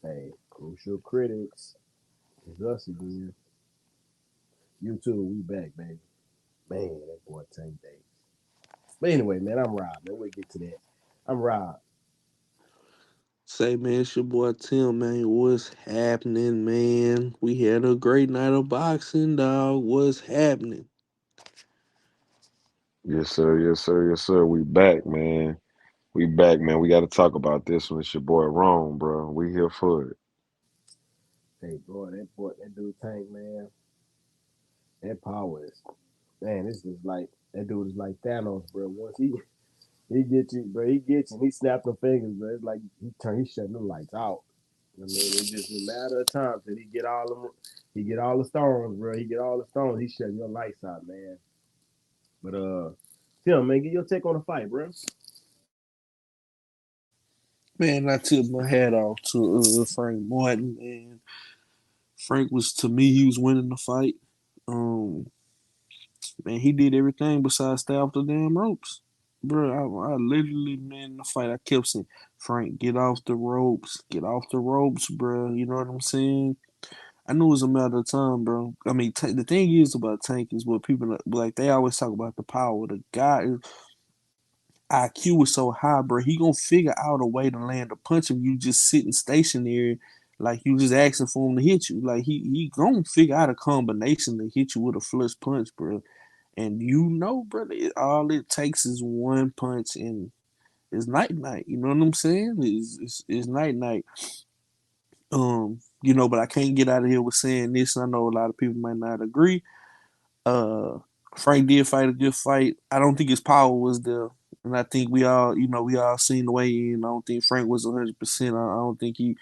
Hey, crucial critics. It's us again. You too. We back, baby. Man, that boy Tank Davis. But anyway, man, I'm Rob. Man, we'll get to that. I'm Rob. Say, man, it's your boy Tim, man. What's happening, man? We had a great night of boxing, dog. What's happening? Yes, sir. Yes, sir. Yes, sir. We back, man. We back, man. We got to talk about this one. It's your boy Rome, bro. We here for it. Hey, boy, that dude Tank, man. That power is, man. It's just like that dude is like Thanos, bro. Once he get you, bro. He gets you. And he snapped the fingers, bro. It's like he shutting the lights out. I mean, it's just a matter of time till he get all them. He get all the stones, bro. He get all the stones. He shutting your lights out, man. But Tim, man, get your take on the fight, bro. Man, I tip my hat off to Frank Martin, man. Frank was, to me, he was winning the fight. Um, Man, he did everything besides stay off the damn ropes. Bro, I literally, man, in the fight, I kept saying, Frank, get off the ropes, bro. You know what I'm saying? I knew it was a matter of time, bro. I mean, the thing is about Tank is what people like. They always talk about the power. The guy IQ is so high, bro. He gonna figure out a way to land a punch if you just sitting stationary, like you just asking for him to hit you. Like he gonna figure out a combination to hit you with a flush punch, bro. And you know, brother, all it takes is one punch, and it's night night. You know what I'm saying? It's night night. But I can't get out of here with saying this. I know a lot of people might not agree. Uh, Frank did fight a good fight. I don't think his power was there, and I think we all seen the way in. I don't think Frank was 100%. I don't think he.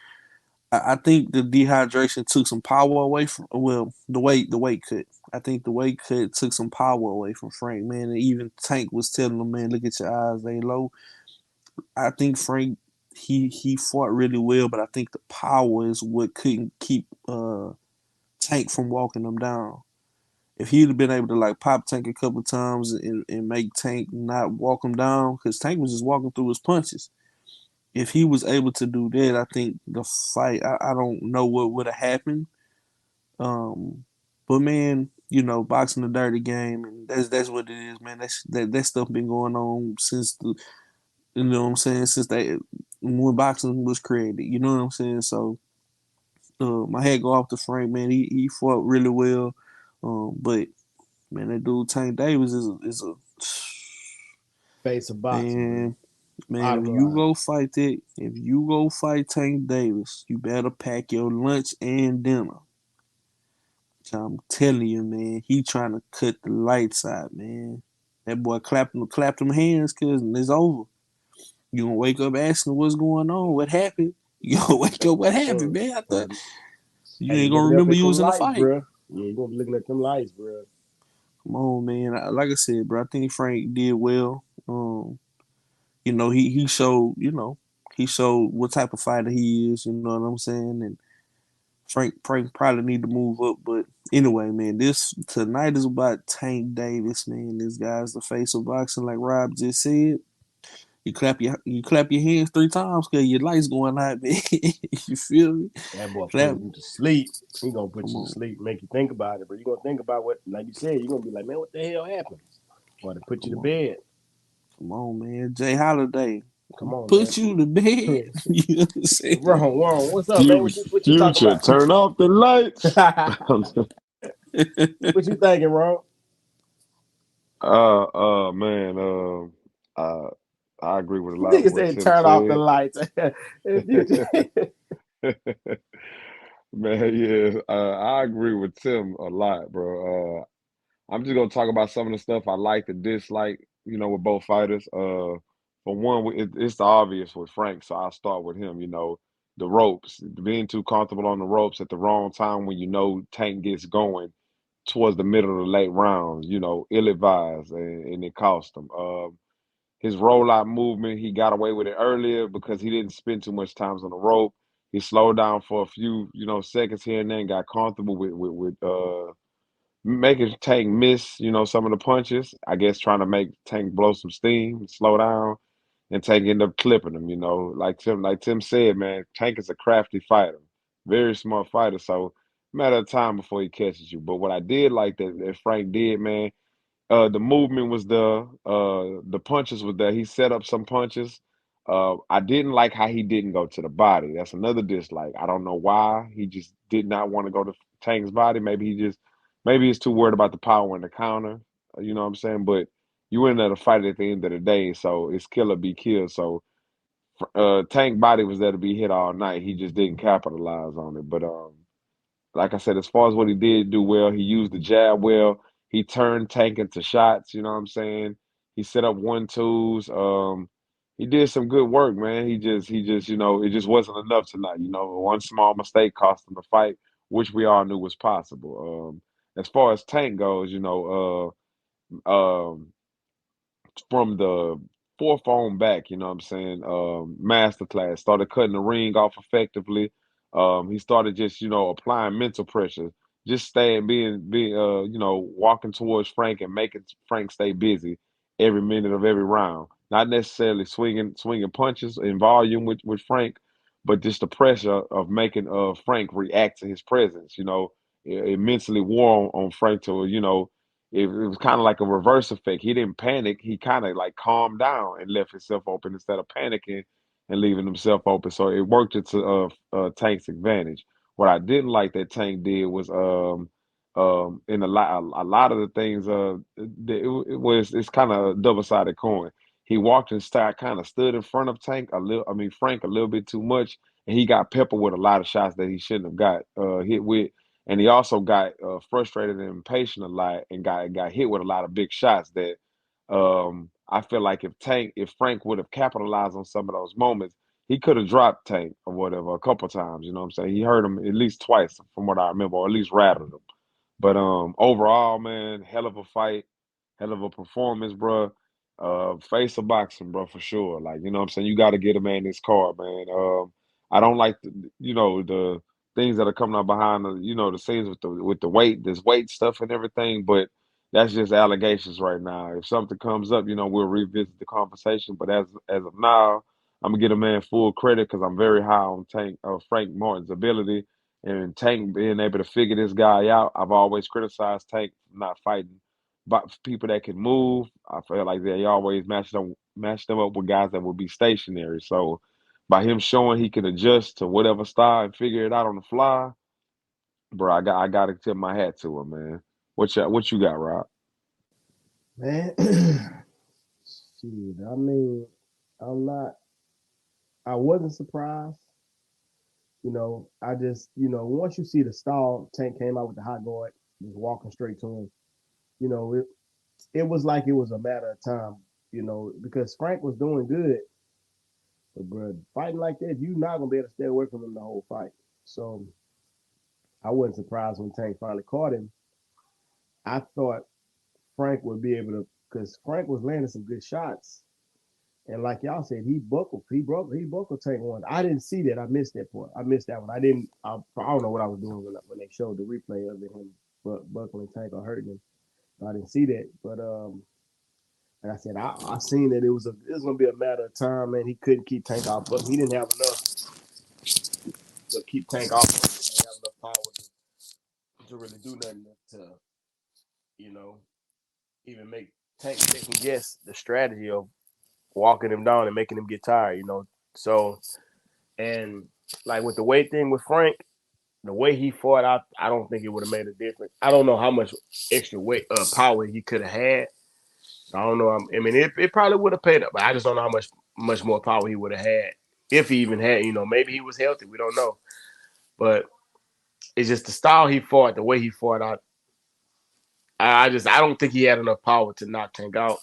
I think the dehydration took some power away from. Well, the weight cut. I think the weight cut took some power away from Frank, man. And even Tank was telling him, man, look at your eyes, they low. I think Frank he fought really well, but I think the power is what couldn't keep Tank from walking him down. If he'd have been able to like pop Tank a couple times and make Tank not walk him down, because Tank was just walking through his punches. If he was able to do that, I think the fight. I don't know what would have happened. Um, but man, boxing a dirty game, and that's what it is, man. That stuff been going on since what I'm saying, since when boxing was created. You know what I'm saying? So my head go off to Frank, man. He fought really well, but man, that dude Tank Davis is a Face of boxing, bro. man. Man, Bottom line. if you go fight Tank Davis, you better pack your lunch and dinner. I'm telling you, man, he trying to cut the lights out, man. That boy clapped them hands, cause it's over. You gonna wake up asking what's going on, what happened? You gonna wake up, what happened, man? I thought Um, you Hey, you ain't gonna looking up remember at you them was in the lights, fight. bro. Yeah, you gonna be looking at them lights, bro. Come on, man. Like I said, bro, I think Frank did well. He showed, he showed what type of fighter he is. You know what I'm saying? And Frank probably need to move up. But anyway, man, this tonight is about Tank Davis, man. This guy's the face of boxing, like Rob just said. You clap your hands 3 times because your lights going out, man. You feel me? That boy Clap. putting you to sleep. He gonna put Come you to on, sleep, make you think about it, bro. You gonna think about what, like you said, you gonna be like, man, what the hell happened? Or to put you come to on, bed. come on, man. Jay Holiday, Come on, man. put you to bed. You know what I'm saying? Wrong, wrong. What's up, man? What you talking Future, about? turn off the lights. What you thinking, wrong? Man, I agree with a lot of Nigga what said Tim turn off the said. lights. If you Man, yeah, I agree with Tim a lot, bro. I'm just gonna talk about some of the stuff I like to dislike, with both fighters. For one, it's the obvious with Frank, so I'll start with him. The ropes, being too comfortable on the ropes at the wrong time when Tank gets going towards the middle of the late rounds, ill advised, and it cost him. His rollout movement, he got away with it earlier because he didn't spend too much time on the rope. He slowed down for a few, seconds here and then, got comfortable with making Tank miss, some of the punches. I guess trying to make Tank blow some steam, slow down. and Tank ended up clipping him. Like Tim said, man, Tank is a crafty fighter, very smart fighter. So matter of time before he catches you. But what I did like that Frank did, man, the movement was the punches was there. He set up some punches. I didn't like how he didn't go to the body. That's another dislike. I don't know why he just did not want to go to Tank's body. Maybe he's too worried about the power in the counter. You know what I'm saying? But you in there to fight at the end of the day, so it's kill or be killed. So Tank body was there to be hit all night. He just didn't capitalize on it. But like I said, as far as what he did do well, he used the jab well. He turned Tank into shots. You know what I'm saying? He set up 1-2s. He did some good work, man. It just wasn't enough tonight. One small mistake cost him the fight, which we all knew was possible. As far as Tank goes, from the fourth on back, you know what I'm saying? Masterclass started cutting the ring off effectively. He started just, applying mental pressure, just staying, being, walking towards Frank and making Frank stay busy every minute of every round. Not necessarily swinging punches in volume with Frank, but just the pressure of making Frank react to his presence. It mentally wore on Frank to, it was kind of like a reverse effect. He didn't panic. He kind of like calmed down and left himself open instead of panicking and leaving himself open. So it worked into Tank's advantage. What I didn't like that Tank did was in a lot of the things it's kind of a double sided coin. He walked and kind of stood in front of Frank a little bit too much, and he got peppered with a lot of shots that he shouldn't have got hit with, and he also got frustrated and impatient a lot, and got hit with a lot of big shots. That I feel like if Frank would have capitalized on some of those moments, he could have dropped Tank or whatever a couple times. You know what I'm saying? He hurt him at least twice, from what I remember, or at least rattled him. But overall, man, hell of a fight, hell of a performance, bro. Face of boxing, bro, for sure. Like, you know what I'm saying? You got to get a man this card, man. I don't like the things that are coming up behind the scenes with the weight, this weight stuff and everything, but that's just allegations right now. If something comes up, we'll revisit the conversation. But as of now, I'm gonna get a man full credit because I'm very high on Frank Martin's ability and Tank being able to figure this guy out. I've always criticized Tank for not fighting but people that can move. I feel like they always match them up with guys that would be stationary. So by him showing he can adjust to whatever style and figure it out on the fly, bro, I gotta tip my hat to him, man. What you got, Rob? Man, shit. I mean, I'm not. I wasn't surprised. I just, once you see the stall, Tank came out with the hot guard, just walking straight to him. You know, it it was like it was a matter of time. Because Frank was doing good, but bro, fighting like that, you're not gonna be able to stay away from him the whole fight. So I wasn't surprised when Tank finally caught him. I thought Frank would be able to, because Frank was landing some good shots. And like y'all said, he buckled Tank one. I didn't see that. I missed that part. I missed that one. I don't know what I was doing when they showed the replay of him buckling Tank or hurting him. I didn't see that. But like I said, I seen that it was gonna be a matter of time, man. He couldn't keep Tank off, but he didn't have enough to keep Tank off. He didn't have enough power to really do nothing to, you know, even make Tank second guess the strategy of walking him down and making him get tired. So, and like with the weight thing with Frank, the way he fought, I don't think it would have made a difference. I don't know how much extra weight power he could have had. I don't know. I mean, it probably would have paid up, but I just don't know how much more power he would have had if he even had. Maybe he was healthy. We don't know, but it's just the style he fought, the way he fought. I don't think he had enough power to knock Tank out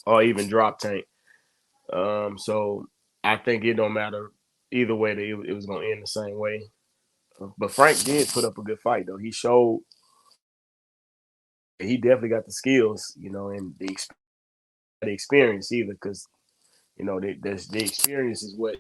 or even drop Tank. So I think it don't matter either way. That it was gonna end the same way. But Frank did put up a good fight though. He showed he definitely got the skills, and the experience either because the experience is what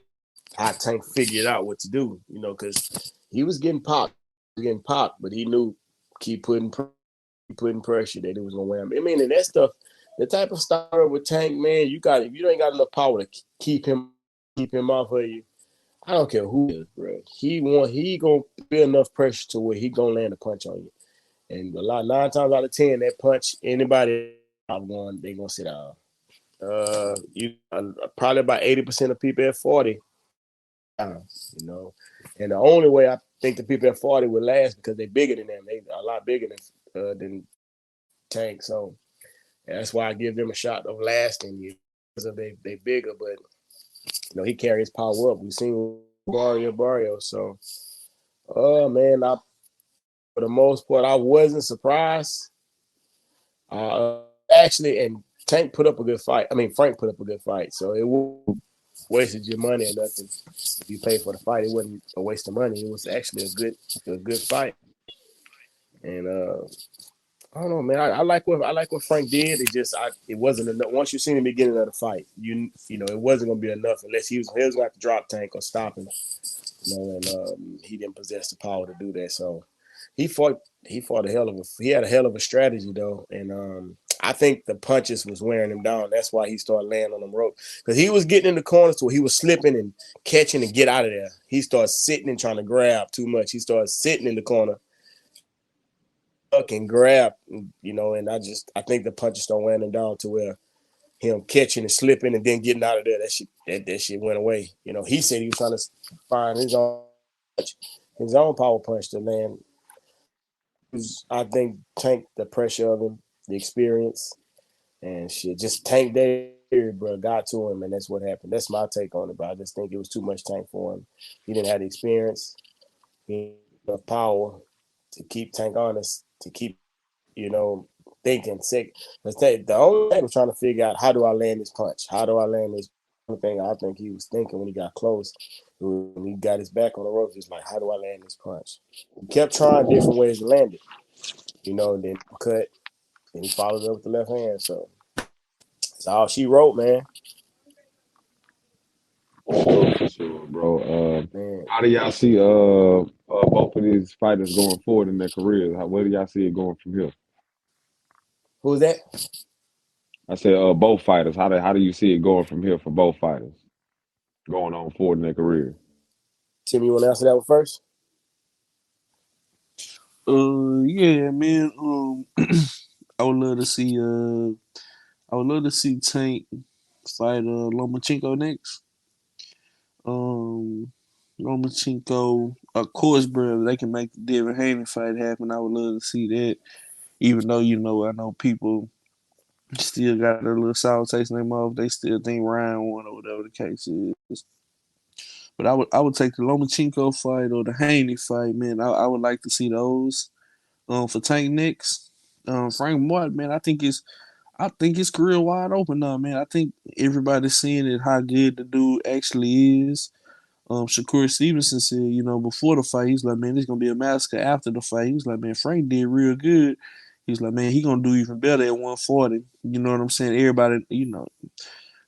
how Tank figured out what to do. Because he was getting popped, but he knew keep putting pressure that it was gonna win. I mean, and that stuff the type of style with Tank, man, you got if you ain't got enough power to keep him off of you. I don't care who it is, bro. He gonna be enough pressure to where he gonna land a punch on you. And a lot 9 times out of 10, that punch anybody I'm going, they gonna sit down. You probably about 80% of people at 40, you know. And the only way I think the people at 40 will last because they bigger than them. They a lot bigger than Tank. So that's why I give them a shot of lasting you because of they bigger, but he carries power up. We've seen Barrio. So oh man, I for the most part I wasn't surprised. Actually, and Tank put up a good fight. I mean, Frank put up a good fight. So it wasted your money or nothing. If you paid for the fight, it wasn't a waste of money. It was actually a good fight. And I don't know, man. I like what Frank did. It wasn't enough. Once you seen the beginning of the fight, it wasn't gonna be enough unless he was gonna have to drop Tank or stop him. And he didn't possess the power to do that. So he fought he had a hell of a strategy though, and I think the punches was wearing him down. That's why he started laying on them ropes because he was getting in the corners where he was slipping and catching and get out of there. He started sitting and trying to grab too much. He started sitting in the corner, duck and grab, and I think the punches started wearing him down to where him catching and slipping and then getting out of there. That shit went away. He said he was trying to find his own power punch to land. I think Tank the pressure of him, the experience, and shit. Just Tank there, bro, got to him, and that's what happened. That's my take on it, but I just think it was too much Tank for him. He didn't have the experience, he didn't have enough power to keep Tank honest, to keep, you know, thinking sick. The only thing was trying to figure out how do I land this punch? How do I land this? The only thing I think he was thinking when he got close, when he got his back on the ropes, he's like, how do I land this punch? He kept trying different ways to land it, and then cut, and he followed up with the left hand. So that's all she wrote, man. For sure, bro. Man, How do y'all see both of these fighters going forward in their careers? Where do y'all see it going from here? who's that? I said both fighters. How do you see it going from here for both fighters going on forward in their career? Tim, you want to answer that one first? Yeah, man. I would love to see. I would love to see Tank fight Lomachenko next. Um, Lomachenko, of course, bro. If they can make the Devin Haney fight happen, I would love to see that. Even though I know people still got a little sour taste in their mouth. They still think Ryan won or whatever the case is. But I would take the Lomachenko fight or the Haney fight, man. I would like to see those. For Tank next. Frank Martin, man, I think his career wide open now, man. I think everybody's seeing it how good the dude actually is. Shakur Stevenson said, before the fight, he's like, man, it's gonna be a massacre after the fight. He's like, man, Frank did real good. He's like, man, he gonna do even better at 140. You know what I'm saying? Everybody,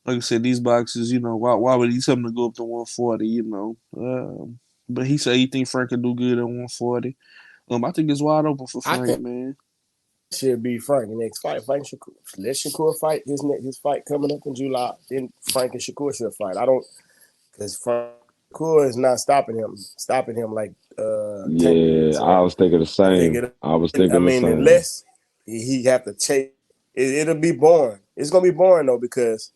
like I said, these boxes, why would he tell him to go up to 140? But he said he think Frank can do good at 140. I think it's wide open for I Frank, think man. should be Frank the next fight. Fight Shakur. Let Shakur fight his fight coming up in July. Then Frank and Shakur should fight. I don't because Frank Shakur is not stopping him like Tank did. Yeah, I So was thinking the I think same. it. I was I thinking the mean, same. unless he have to chase, it'll be boring. It's gonna be boring though because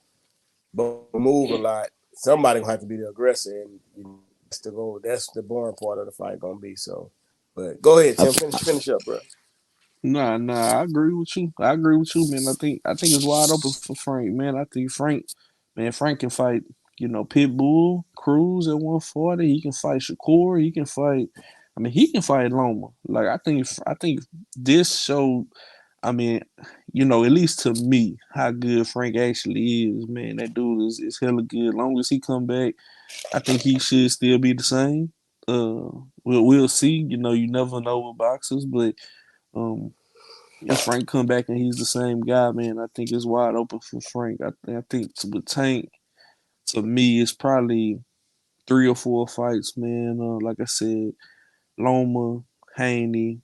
both move a lot. Somebody gonna have to be the aggressor, and that's the goal. That's the boring part of the fight gonna be. So, but go ahead, I, Tim. Finish up, bro. Nah, I agree with you. I agree with you, man. I think it's wide open for Frank, man. I think Frank can fight, Pitbull, Cruz at 140. He can fight Shakur. He can fight. I mean, he can fight Loma. Like I think this showed. I mean, at least to me, how good Frank actually is, man. That dude is hella good. As long as he come back, I think he should still be the same. Uh, we'll see. You never know with boxers, but um, if Frank come back and he's the same guy, man, I think it's wide open for Frank. I think with Tank, to me, it's probably 3 or 4 fights, man. Like I said, Loma, Haney.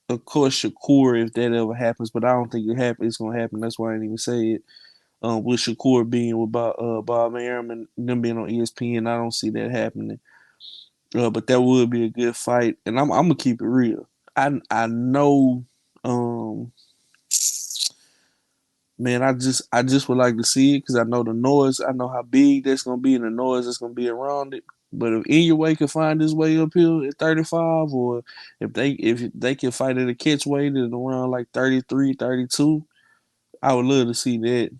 of course Shakur if that ever happens, but I don't think it happen. It's gonna happen. That's why I didn't even say it. With Shakur being with Bob Arum and them being on ESPN, I don't see that happening. But that would be a good fight, and I'm gonna keep it real. I know, um, man. I just would like to see it because I know the noise. I know how big that's gonna be and the noise that's gonna be around it. But if Inoue can find his way up here at 35, or if they can fight at a catch weight at around like 33, 32, I would love to see that.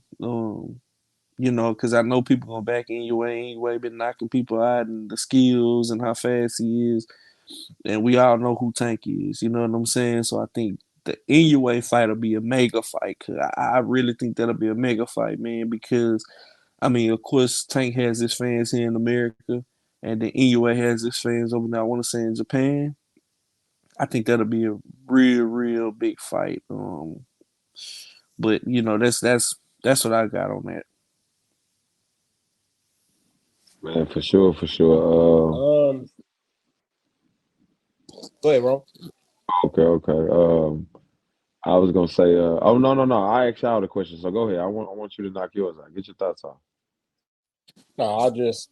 Because I know people gonna back Inoue. Inoue been knocking people out and the skills and how fast he is, and we all know who Tank is. You know what I'm saying? So I think the Inoue fight will be a mega fight. Cause I really think that'll be a mega fight, man. Because I mean, of course, Tank has his fans here in America, and then Inoue has his fans over there. I want to say in Japan. I think that'll be a real, real big fight. But that's what I got on that. Man, for sure, for sure. Go ahead, bro. Okay, okay. I was gonna say, oh no, no, no. I asked y'all the question, so go ahead. I want you to knock yours out. Get your thoughts off. No, I'll just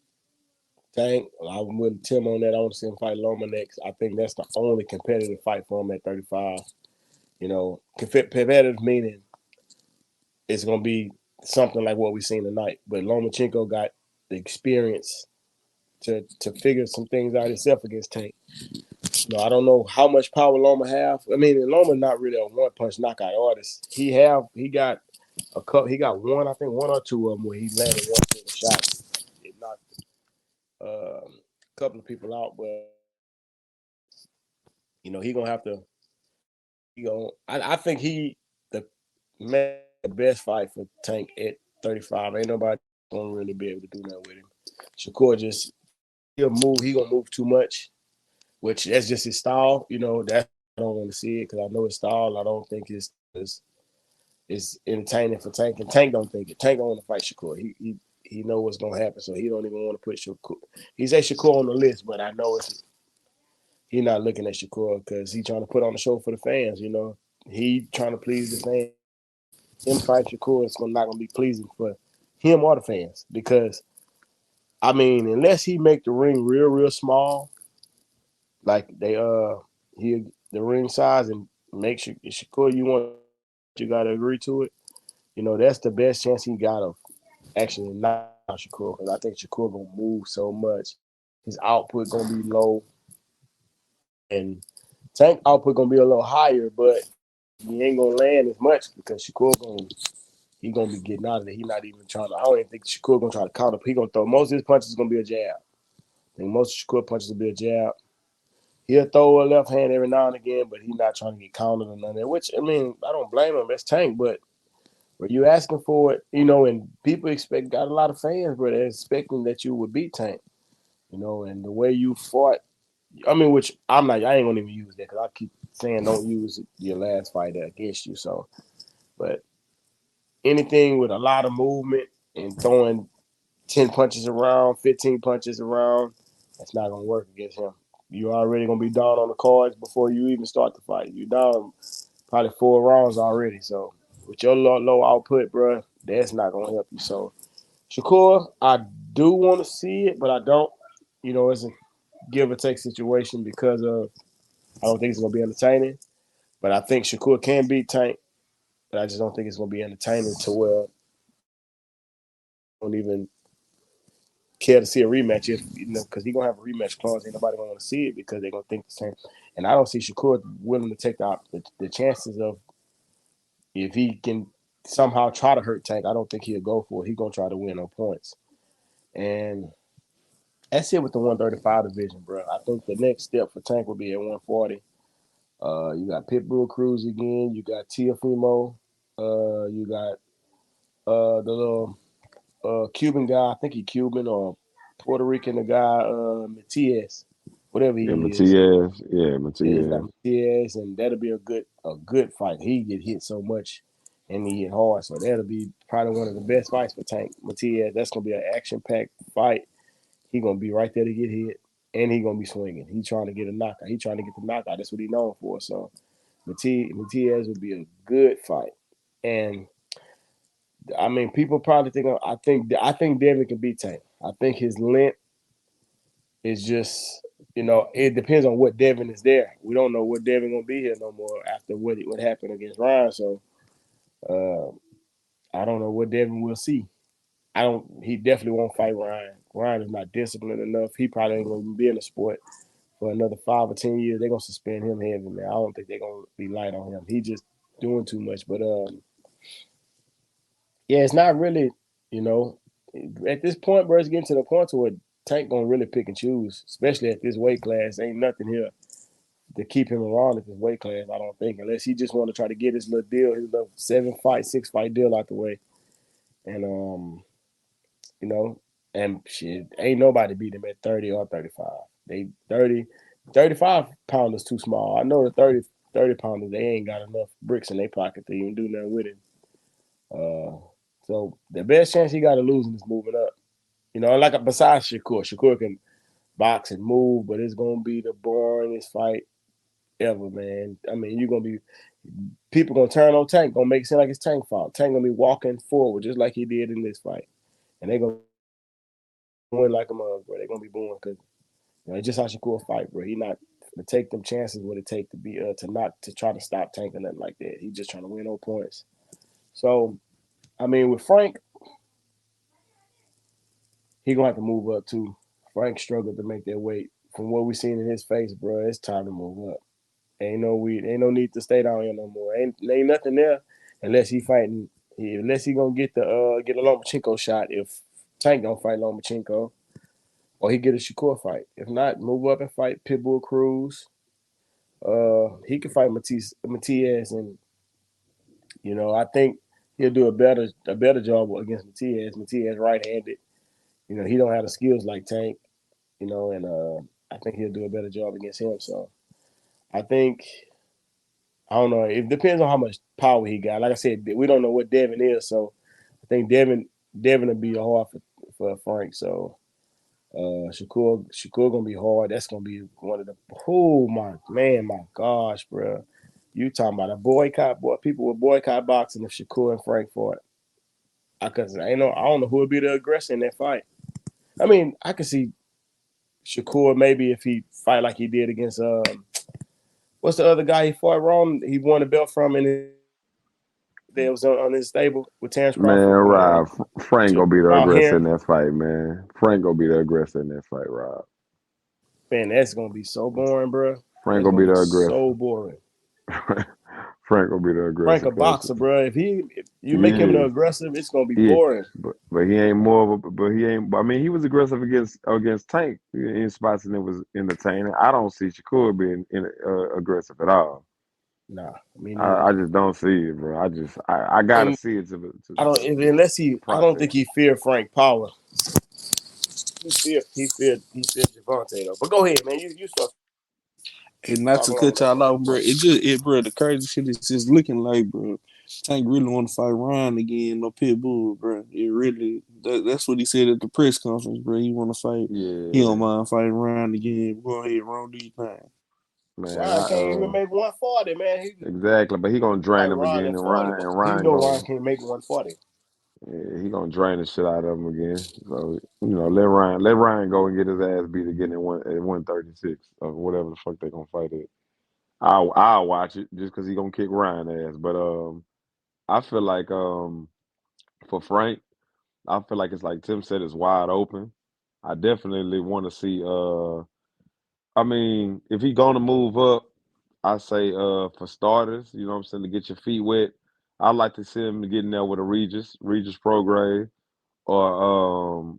think I'm with Tim on that. I want to see him fight Loma next. I think that's the only competitive fight for him at 35. Competitive meaning it's gonna be something like what we seen tonight. But Lomachenko got the experience to figure some things out himself against Tank. I don't know how much power Loma have. I mean, Loma not really a one punch knockout artist. He got a couple. He got one, I think, one or two of them where he landed one single shot. It knocked a couple of people out, but he gonna have to. He gonna. I think he the man the best fight for Tank at 35. Ain't nobody gonna really be able to do nothing with him. Shakur just he'll move. He gonna move too much, which that's just his style. That I don't want to see it because I know his style. I don't think it's entertaining for Tank, and Tank don't think it. Tank don't want to fight Shakur. He know what's gonna happen, so he don't even want to put Shakur. He's a Shakur on the list, but I know he not looking at Shakur because he trying to put on the show for the fans. He trying to please the fans. Him fight Shakur is not gonna be pleasing for him or the fans because I mean, unless he make the ring real, real small, like he the ring size and make sure Shakur you gotta agree to it. That's the best chance he got of actually not Shakur because I think Shakur gonna move so much. His output gonna be low, and Tank output gonna be a little higher, but he ain't gonna land as much because he gonna be getting out of there. He not even trying to. I don't even think Shakur gonna try to counter. He gonna throw most of his punches gonna be a jab. I think most of Shakur punches will be a jab. He'll throw a left hand every now and again, but he's not trying to get countered or none of that. Which I mean, I don't blame him. That's Tank, but were you asking for it, and people got a lot of fans, but they're expecting that you would beat Tank, and the way you fought. I mean, which I ain't gonna even use that because I keep saying don't use your last fight against you. So, but anything with a lot of movement and throwing 10 punches around, 15 punches around, that's not gonna work against him. You're already gonna be down on the cards before you even start the fight. You're down probably 4 rounds already. So with your low output, bro, that's not gonna help you. So Shakur, I do want to see it, but I don't. It's a give or take situation because of I don't think it's gonna be entertaining. But I think Shakur can beat Tank, but I just don't think it's gonna be entertaining to where I don't even care to see a rematch if because he's gonna have a rematch clause. Ain't nobody gonna want to see it because they're gonna think the same. And I don't see Shakur willing to take the chances of if he can somehow try to hurt Tank. I don't think he'll go for it. He's gonna try to win on points. And that's it with the 135 division, bro. I think the next step for Tank will be at 140. You got Pitbull Cruz again. You got Tiafimo. You got the little Cuban guy. I think he Cuban or Puerto Rican. The guy Matias, whatever Yeah, he is. Matias. Yeah, Yeah, you got Matias. Matias, and that'll be a good fight. He get hit so much, and he hit hard, so that'll be probably one of the best fights for Tank Matias. That's gonna be an action packed fight. He gonna be right there to get hit, and he gonna be swinging. He trying to get a knockout. He trying to get the knockout. That's what he known for. So Matias would be a good fight. And I mean, people probably think I think Devin can beat Tank. I think his length is just it depends on what Devin is there. We don't know what Devin gonna be here no more after what happened against Ryan. So uh, I don't know what Devin will see. I don't. He definitely won't fight Ryan. Ryan is not disciplined enough. He probably ain't gonna be in the sport for another 5 or 10 years. They're gonna suspend him heavy, man. I don't think they're gonna be light on him. He just doing too much. But yeah, it's not really, you know, at this point, bro, it's getting to the point to where Tank gonna really pick and choose, especially at this weight class. Ain't nothing here to keep him around at this weight class. I don't think, unless he just want to try to get his little deal, his little 7 fight, 6 fight deal out the way, and you know, and shit, ain't nobody beat him at 30 or 35. They 35 pounders too small. I know the 30 pounders, they ain't got enough bricks in their pocket to even do nothing with it. Uh, so the best chance he got of losing is moving up. Like besides Shakur can box and move, but it's gonna be the boringest fight ever, man. I mean, you're gonna be people gonna turn on Tank, gonna make it seem like it's Tank fault. Tank gonna be walking forward just like he did in this fight, and they gonna win like a mug, bro. They're gonna be booing because it's just how Shakur fight, bro. He not to take them chances what it take to be to try to stop Tank or nothing like that. He just trying to win no points. So I mean, with Frank, he gonna have to move up too. Frank struggled to make that weight. From what we seen in his face, bro, it's time to move up. Ain't no need to stay down here no more. Ain't nothing there unless he fighting. Unless he gonna get a Lomachenko shot. If Tank don't fight Lomachenko, or he get a Shakur fight. If not, move up and fight Pitbull Cruz. He can fight Matias, and I think he'll do a better job against Matias. Matias right handed. He don't have the skills like Tank. And I think he'll do a better job against him. So I think I don't know. It depends on how much power he got. Like I said, we don't know what Devin is, so I think Devin will be hard for Frank. So Shakur gonna be hard. That's gonna be one of the my gosh, bro. You talking about a boycott? Boy, people would boycott boxing if Shakur and Frank fought. I don't know who would be the aggressor in that fight. I mean, I could see Shakur maybe if he fight like he did against what's the other guy he fought wrong? He won the belt from and that was on his stable with Terrence Man, Crawford, Rob, Frank gonna be the Jamal aggressor Heron. in that fight, man. Frank gonna be the aggressor in that fight, Rob. Man, that's gonna be so boring, bro. Frank That's gonna gonna be be the aggressor. so boring. Frank gonna be the Frank aggressor, a cause boxer, bro. If you make him an yeah, aggressive, it's gonna be yeah, boring. but he ain't more of a, but he ain't. I mean, he was aggressive against Tank in spots, and it was entertaining. I don't see Shakur being aggressive at all. Nah, me neither. I just don't see it, bro. I gotta And see it I don't to I don't process. think he feared Frank Power. He feared Gervonta though. But go ahead, man. You start And not talking to on cut about y'all Frank. off, bro. Bro. The crazy shit is just looking like, bro. Tank really want to fight Ryan again, no pit bull, bro. It really, that's what he said at the press conference, bro. He want to fight. He don't Yeah, mind fighting Ryan again. Go ahead, Ron, do your thing. man. Ryan can't even make 140, man. He Exactly, but he gonna fight drain him Ryan again, at and 40, Ryan but and he Ryan know Ryan gonna can't make 140. yeah, he gonna drain the shit out of him again. So let Ryan go and get his ass beat again at 136 or whatever the fuck they gonna fight at. I'll watch it just because he gonna kick Ryan ass. But I feel like for Frank, I feel like it's like Tim said, it's wide open. I definitely want to see. I mean, if he gonna move up, I say for starters, you know what I'm saying, to get your feet wet. I'd like to see him get in there with a Regis Prograde, or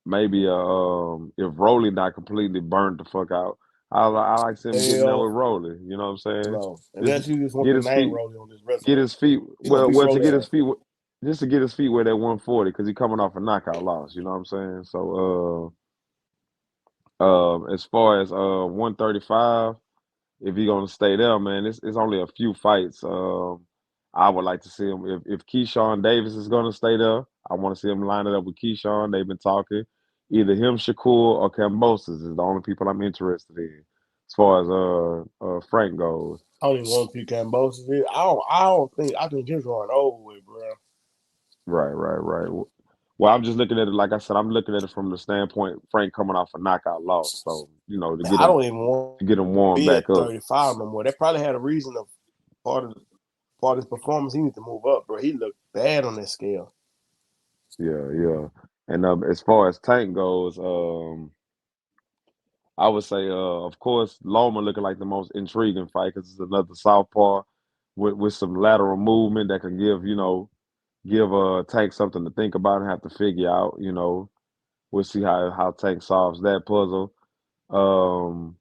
maybe if Rolly not completely burned the fuck out, I like to see him getting there Hell with Rolly. You know what I'm saying? no. Just Unless you just want get the his name feet, rolling on this get resume. his feet. He gonna beat To Rolly get at his feet, 140. just to get his feet wet at 140 because he coming off a knockout loss. You know what I'm saying? So as far as 135. If he's gonna stay there, man, it's only a few fights. I would like to see him if Keyshawn Davis is gonna stay there. I want to see him line it up with Keyshawn. They've been talking. Either him, Shakur, or Cambosis is the only people I'm interested in. as far as Frank goes. I don't even want to pick Cambosis. I don't think. I think this going over with, bro. Right, right, right. Well, I'm just looking at it like I said. I'm looking at it from the standpoint Frank coming off a knockout loss, so you know Man, I don't even want to get him to warmed be back at up. 35 no more. They probably had a reason of part of part of his performance. He needs to move up, bro. He looked bad on that scale. Yeah, yeah. And as far as Tank goes, I would say, of course, Loma looking like the most intriguing fight because it's another southpaw with some lateral movement that can give Tank something to think about and have to figure out. We'll see how Tank solves that puzzle. Um,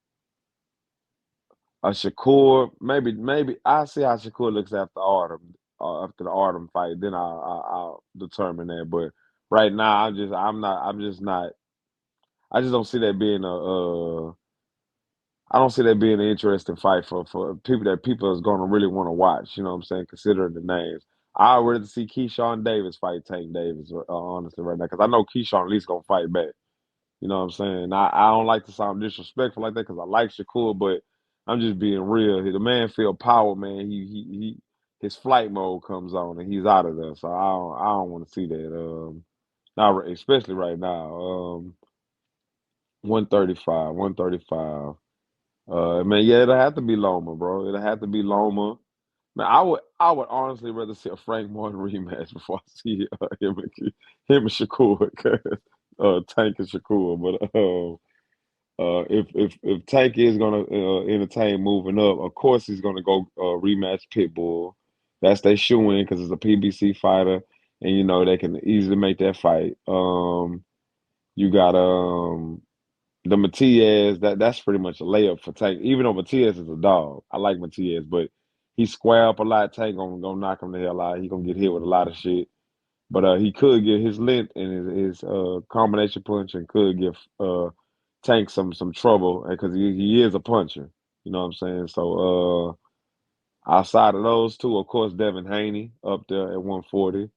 Shakur, maybe I see how Shakur looks after the Artem fight. Then I'll determine that. But right now, I'm just not. I just don't see that being I don't see that being an interesting fight for people is going to really want to watch. You know what I'm saying? Considering the names, I would rather see Keyshawn Davis fight Tank Davis. Honestly, right now, because I know Keyshawn at least gonna fight back. You know what I'm saying? I don't like to sound disrespectful like that because I like Shakur, but I'm just being real. The man feel power, man. His flight mode comes on and he's out of there. So I don't want to see that. Especially right now. 135, 135. Man, yeah, it'll have to be Loma, bro. It'll have to be Loma. Man, I would honestly rather see a Frank Martin rematch before I see him and Shakur, Tank and Shakur. But if Tank is gonna entertain moving up, of course he's gonna go rematch Pitbull. That's they shoe in because it's a PBC fighter, and they can easily make that fight. You got the Matias, that's pretty much a layup for Tank. Even though Matias is a dog, I like Matias, but he square up a lot. Tank gonna knock him the hell out. He gonna get hit with a lot of shit. But he could get his length and his combination punch and could give Tank some trouble because he is a puncher. You know what I'm saying? So outside of those two, of course, Devin Haney up there at 140,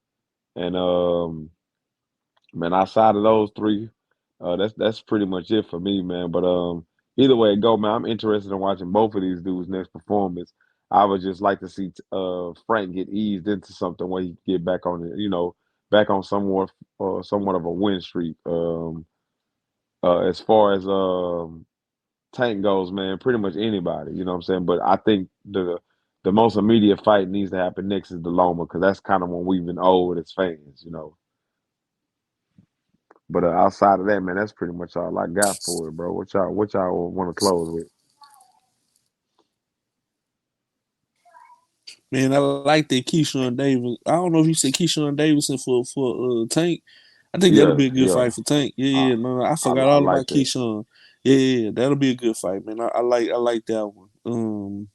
and man, outside of those three, that's pretty much it for me, man. But either way it go, man, I'm interested in watching both of these dudes' next performance. I would just like to see Frank get eased into something where he can get back on it, back on somewhat of a win streak. As far as Tank goes, man, pretty much anybody, you know what I'm saying. But I think the most immediate fight needs to happen next is the Loma because that's kind of when we've been old as fans. But outside of that, man, that's pretty much all I got for it, bro. What y'all want to close with? Man, I like that Keyshawn Davis. I don't know if you said Keyshawn Davidson for Tank. I think that'll Yeah, be a good yeah. fight for Tank. Yeah, I yeah. No, I I, forgot I all like about that. Keyshawn. Yeah, yeah, yeah, that'll be a good fight, man. I like that one.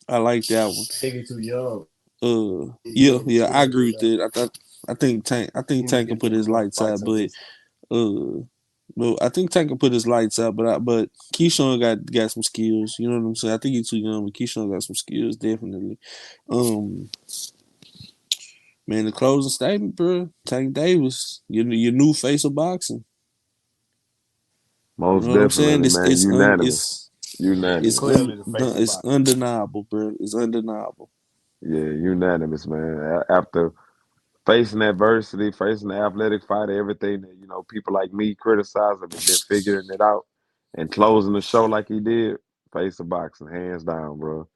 I like that one. I think he's too young. He's Yeah, young. He's yeah, too I young agree for with that. that. I think He needs to Tank can get put some his more lights fights out, under but his. uh, well, I think Tank can put his lights out, but Keyshawn got some skills. You know what I'm saying? I think he's too young, but Keyshawn got some skills definitely. Um, Man, the closing statement, bro. Tank Davis, your new face of boxing. You Most know what I'm saying? definitely, It's man. it's un, Unanimous. it's it's Unanimous. un, Clearly the face of it's boxing. undeniable, bro. It's undeniable. Yeah, unanimous, man. After facing adversity, facing the athletic fighter, everything that people like me criticize have been figuring it out and closing the show like he did. Face of boxing, hands down, bro.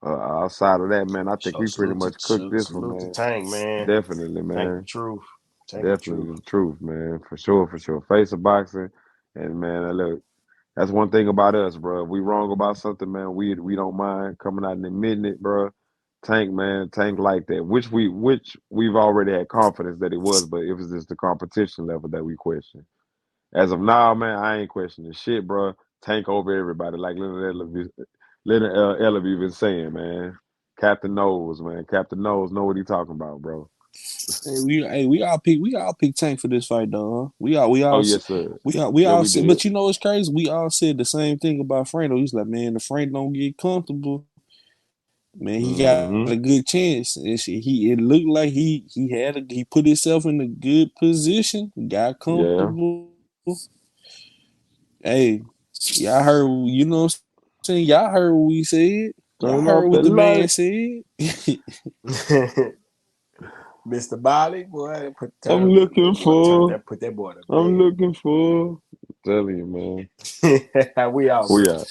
Outside of that, man, I think So we pretty much cooked this one, salute to man. Tank, man. Definitely, Tank the man. truth. Tank the truth. Definitely the truth, man. For sure, for sure. Face of boxing, and man, look, that's one thing about us, bro. If we wrong about something, man, we don't mind coming out and admitting it, bro. Tank, man, Tank like that, which we've already had confidence that it was, but it was just the competition level that we question. As of now, man, I ain't questioning shit, bro. Tank over everybody, like Leonard Ellerby been saying, man. Captain knows, man. Captain knows know what he talking about, bro. We all pick Tank for this fight, though. Huh? We all we Oh all yes, sir. we Yeah, all we said, did. but you know what's crazy? We all said the same thing about Frank. He's like, man, if Frank don't get comfortable, man, he got a Hmm. good chance. It looked like he put himself in a good position, got Yeah. comfortable. Hey, Y'all heard, you know what I'm saying? Y'all heard what we said. Y'all Turn heard off what the the man light. said. Mr. Bali, boy, I'm turn looking boy, turn for. that, put that boy to I'm bed. looking for. I'm telling you, man. We out, We bro. out.